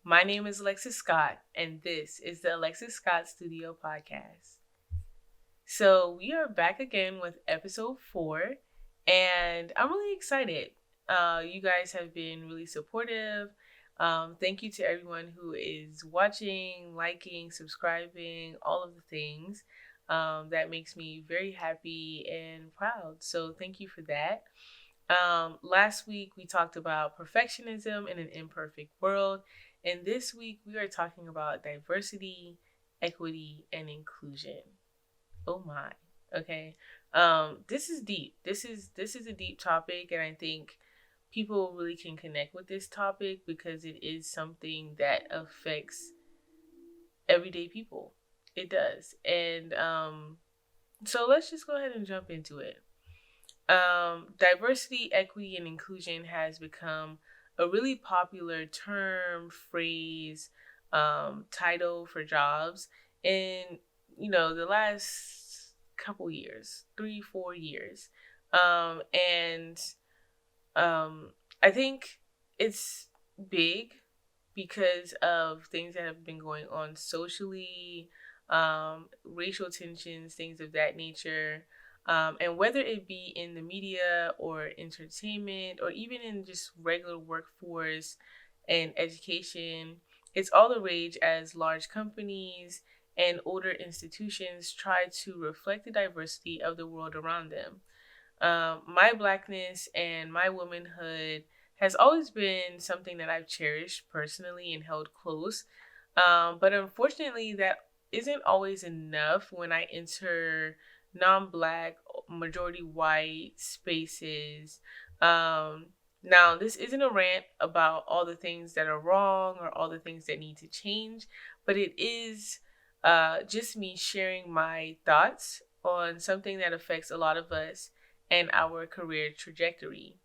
My name is Alexis Scott, and this is the Alexis Scott Studio Podcast. So, we are back again with episode 4, and I'm really excited. You guys have been really supportive. Thank you to everyone who is watching, liking, subscribing, all of the things. That makes me very happy and proud. So, thank you for that. Last week we talked about perfectionism in an imperfect world, and this week we are talking about diversity, equity, and inclusion. Oh my. Okay. This is deep. This is a deep topic, and I think people really can connect with this topic because it is something that affects everyday people. It does. And so let's just go ahead and jump into it. Diversity, equity, and inclusion has become a really popular term, phrase, title for jobs in the last couple years, 3-4 years, and I think it's big because of things that have been going on socially, racial tensions, things of that nature. And whether it be in the media or entertainment or even in just regular workforce and education, it's all the rage as large companies and older institutions try to reflect the diversity of the world around them. My blackness and my womanhood has always been something that I've cherished personally and held close. But unfortunately, that isn't always enough when I enter non-black, majority white spaces. Now, this isn't a rant about all the things that are wrong or all the things that need to change, but it is just me sharing my thoughts on something that affects a lot of us and our career trajectory.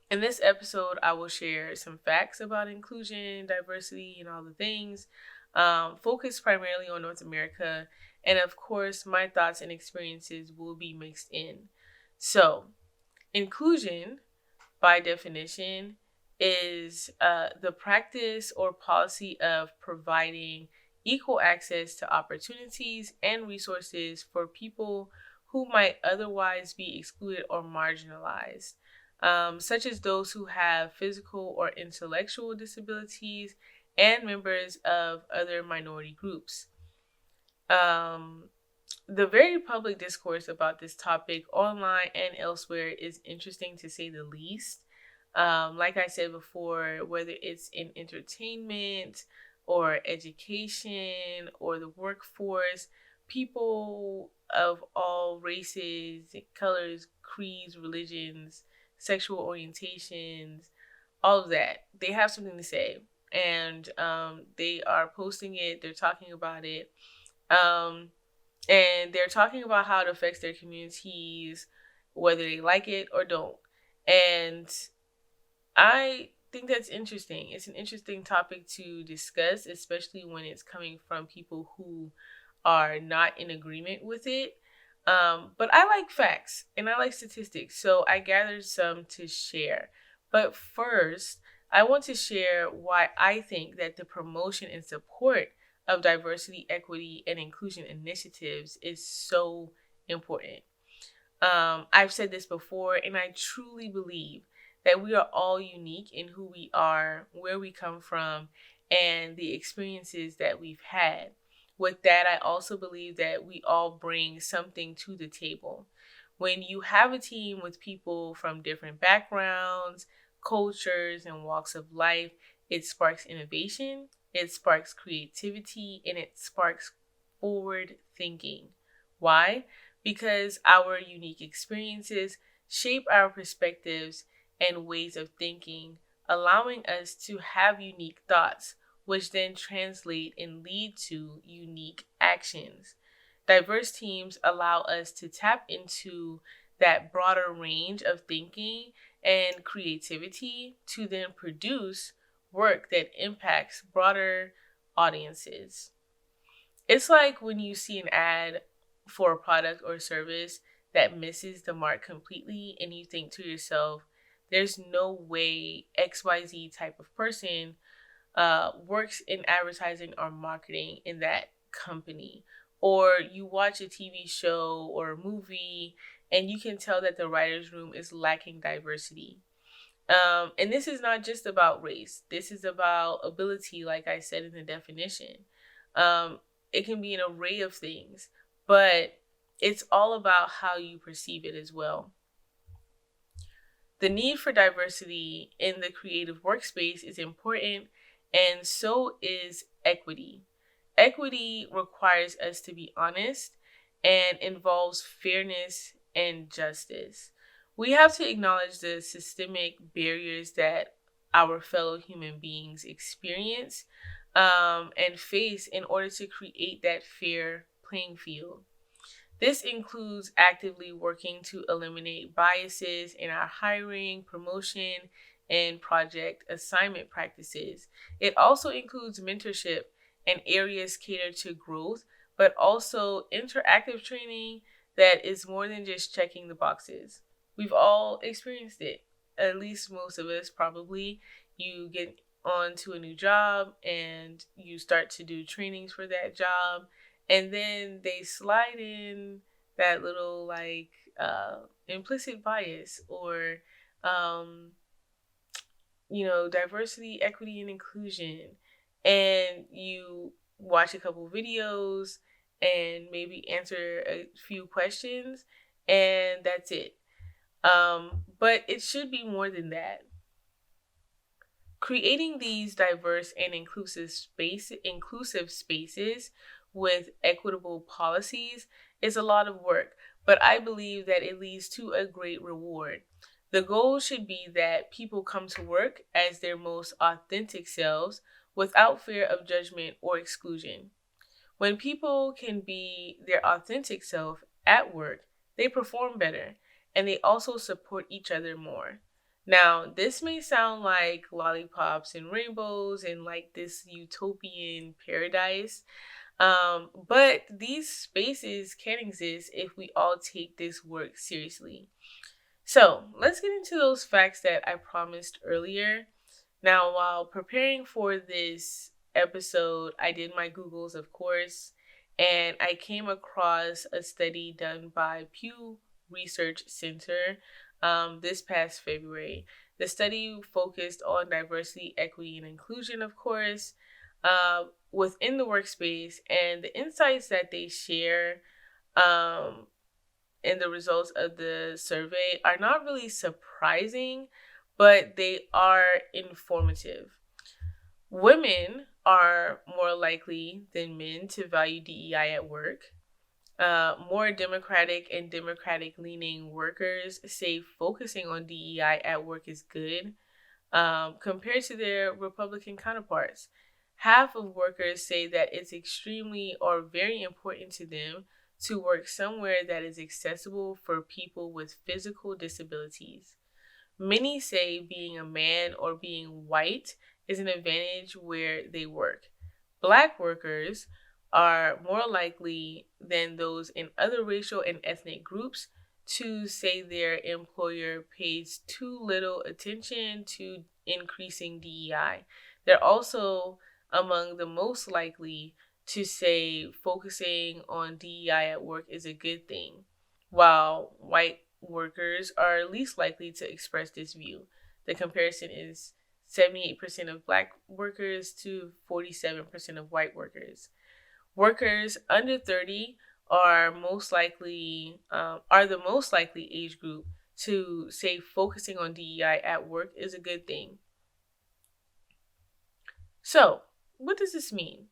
In this episode, I will share some facts about inclusion, diversity, and all the things, focused primarily on North America. And of course, my thoughts and experiences will be mixed in. So, inclusion, by definition, is the practice or policy of providing equal access to opportunities and resources for people who might otherwise be excluded or marginalized, such as those who have physical or intellectual disabilities and members of other minority groups. Um, the very public discourse about this topic online and elsewhere is interesting to say the least. Like I said before, whether it's in entertainment or education or the workforce, people of all races, colors, creeds, religions, sexual orientations, all of that, they have something to say. And they are posting it, they're talking about it. Um, and they're talking about how it affects their communities, whether they like it or don't. And I think that's interesting. It's an interesting topic to discuss, especially when it's coming from people who are not in agreement with it. But I like facts and I like statistics, so I gathered some to share. But first, I want to share why I think that the promotion and support of diversity, equity, and inclusion initiatives is so important. I've said this before, and I truly believe that we are all unique in who we are, where we come from, and the experiences that we've had. With that, I also believe that we all bring something to the table. When you have a team with people from different backgrounds, cultures, and walks of life, it sparks innovation, it sparks creativity, and it sparks forward thinking. Why? Because our unique experiences shape our perspectives and ways of thinking, allowing us to have unique thoughts, which then translate and lead to unique actions. Diverse teams allow us to tap into that broader range of thinking and creativity to then produce work that impacts broader audiences. It's like when you see an ad for a product or service that misses the mark completely and you think to yourself, there's no way XYZ type of person works in advertising or marketing in that company. Or you watch a TV show or a movie and you can tell that the writer's room is lacking diversity. And this is not just about race. This is about ability, like I said in the definition. Um, it can be an array of things, but it's all about how you perceive it as well. The need for diversity in the creative workspace is important, and so is equity. Equity requires us to be honest and involves fairness and justice. We have to acknowledge the systemic barriers that our fellow human beings experience and face in order to create that fair playing field. This includes actively working to eliminate biases in our hiring, promotion, and project assignment practices. It also includes mentorship and areas catered to growth, but also interactive training that is more than just checking the boxes. We've all experienced it, at least most of us probably. You get on to a new job and you start to do trainings for that job, and then they slide in that little implicit bias or um diversity, equity, and inclusion, and you watch a couple videos and maybe answer a few questions, and that's it. But it should be more than that. Creating these diverse and inclusive spaces with equitable policies is a lot of work, but I believe that it leads to a great reward. The goal should be that people come to work as their most authentic selves without fear of judgment or exclusion. When people can be their authentic self at work, they perform better and they also support each other more. Now, this may sound like lollipops and rainbows and like this utopian paradise, but these spaces can exist if we all take this work seriously. So, let's get into those facts that I promised earlier. Now, while preparing for this episode, I did my Googles, of course, and I came across a study done by Pew Research Center this past February. The study focused on diversity, equity, and inclusion, of course, within the workspace, and the insights that they share in the results of the survey are not really surprising, but they are informative. Women are more likely than men to value DEI at work. More Democratic and Democratic leaning workers say focusing on DEI at work is good compared to their Republican counterparts. Half of workers say that it's extremely or very important to them to work somewhere that is accessible for people with physical disabilities. Many say being a man or being white is an advantage where they work. Black workers are more likely than those in other racial and ethnic groups to say their employer pays too little attention to increasing DEI. They're also among the most likely to say focusing on DEI at work is a good thing, while white workers are least likely to express this view. The comparison is 78% of black workers to 47% of white workers. Workers under 30 are the most likely age group to say focusing on DEI at work is a good thing. So, what does this mean?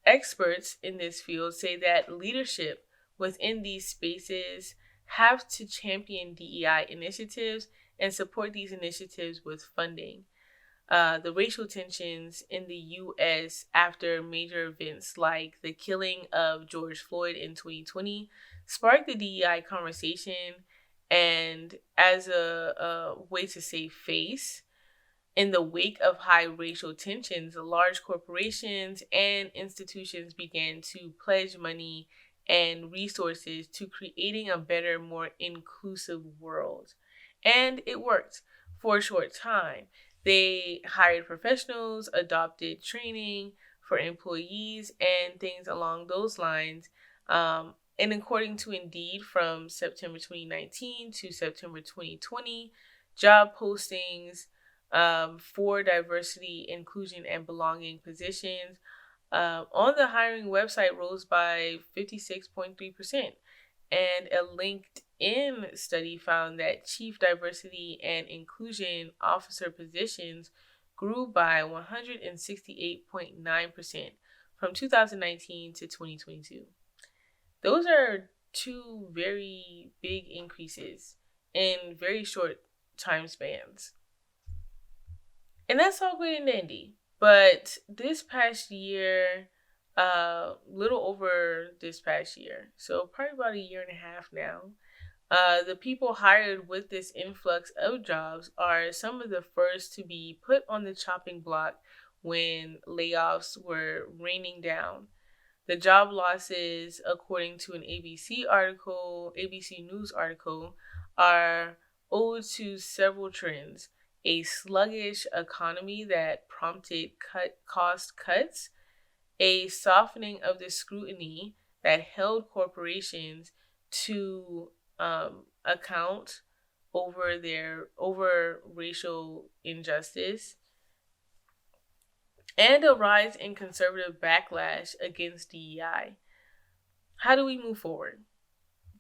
Experts in this field say that leadership within these spaces have to champion DEI initiatives and support these initiatives with funding. The racial tensions in the U.S. after major events like the killing of George Floyd in 2020 sparked the DEI conversation, and as a way to save face, in the wake of high racial tensions, large corporations and institutions began to pledge money and resources to creating a better, more inclusive world. And it worked for a short time. They hired professionals, adopted training for employees, and things along those lines. And according to Indeed, from September 2019 to September 2020, job postings for diversity, inclusion, and belonging positions on the hiring website rose by 56.3%. And a LinkedIn study found that chief diversity and inclusion officer positions grew by 168.9% from 2019 to 2022. Those are two very big increases in very short time spans. And that's all great and dandy. But this past year, little over this past year, so probably about a year and a half now, the people hired with this influx of jobs are some of the first to be put on the chopping block when layoffs were raining down. The job losses, according to an ABC News article, are owed to several trends: a sluggish economy that prompted cost cuts, a softening of the scrutiny that held corporations to account over racial injustice, and a rise in conservative backlash against DEI. How do we move forward?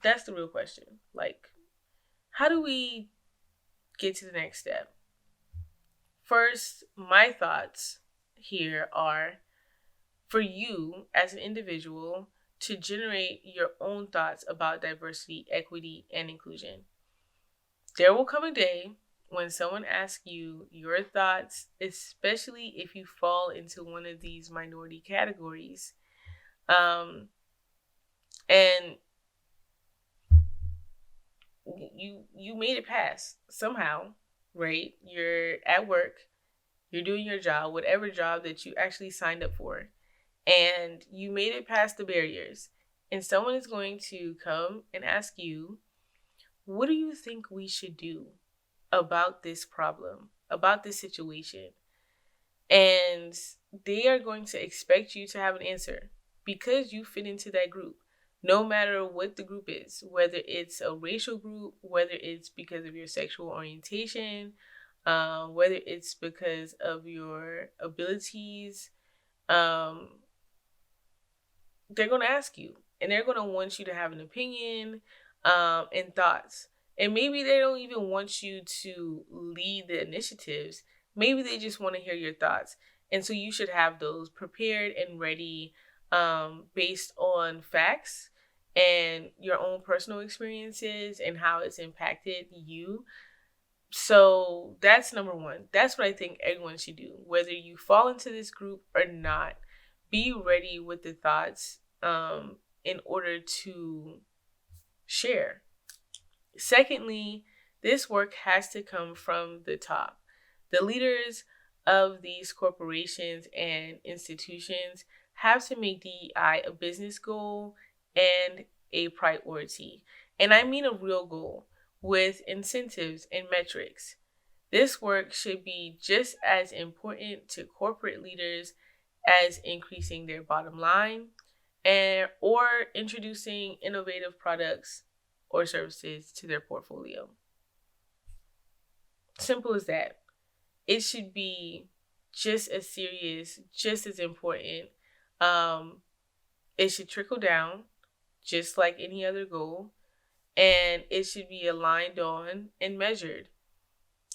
That's the real question. Like, how do we get to the next step? First, my thoughts here are for you as an individual to generate your own thoughts about diversity, equity, and inclusion. There will come a day when someone asks you your thoughts, especially if you fall into one of these minority categories, and you made it past somehow, right? You're at work, you're doing your job, whatever job that you actually signed up for, and you made it past the barriers, and someone is going to come and ask you, what do you think we should do about this problem, about this situation? And they are going to expect you to have an answer because you fit into that group, no matter what the group is, whether it's a racial group, whether it's because of your sexual orientation, whether it's because of your abilities. They're going to ask you, and they're going to want you to have an opinion and thoughts. And maybe they don't even want you to lead the initiatives. Maybe they just want to hear your thoughts. And so you should have those prepared and ready based on facts and your own personal experiences and how it's impacted you. So that's number one. That's what I think everyone should do. Whether you fall into this group or not, be ready with the thoughts in order to share. Secondly, this work has to come from the top. The leaders of these corporations and institutions have to make DEI a business goal and a priority. And I mean a real goal with incentives and metrics. This work should be just as important to corporate leaders as increasing their bottom line or introducing innovative products or services to their portfolio. Simple as that. It should be just as serious, just as important. It should trickle down just like any other goal, and it should be aligned on and measured.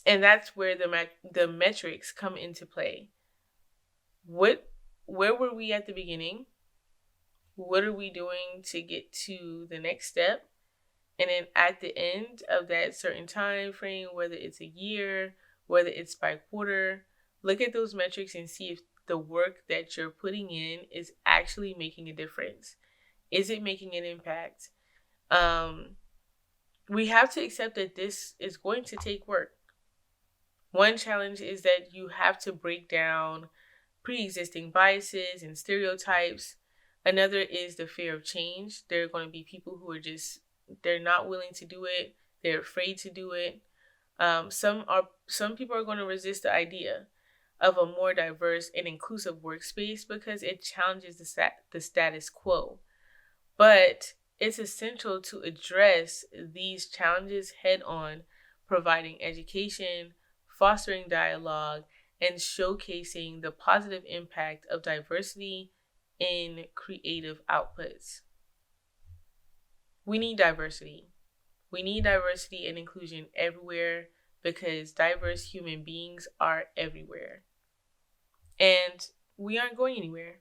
And that's where the metrics come into play. Where were we at the beginning? What are we doing to get to the next step? And then at the end of that certain time frame, whether it's a year, whether it's by quarter, look at those metrics and see if the work that you're putting in is actually making a difference. Is it making an impact? We have to accept that this is going to take work. One challenge is that you have to break down pre-existing biases and stereotypes. Another is the fear of change. There are going to be people who are they're not willing to do it. They're afraid to do it. Some people are going to resist the idea of a more diverse and inclusive workspace because it challenges the status quo. But it's essential to address these challenges head on, providing education, fostering dialogue, and showcasing the positive impact of diversity in creative outputs. We need diversity. We need diversity and inclusion everywhere because diverse human beings are everywhere. And we aren't going anywhere.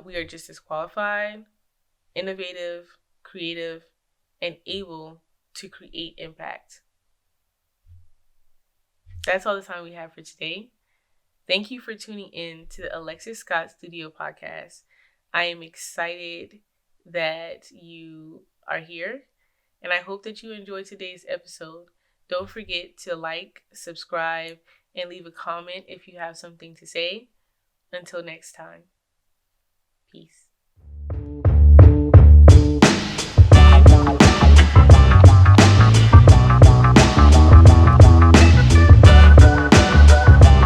We are just as qualified, innovative, creative, and able to create impact. That's all the time we have for today. Thank you for tuning in to the Alexis Scott Studio Podcast. I am excited that you are here, and I hope that you enjoyed today's episode. Don't forget to like, subscribe, and leave a comment if you have something to say. Until next time, peace.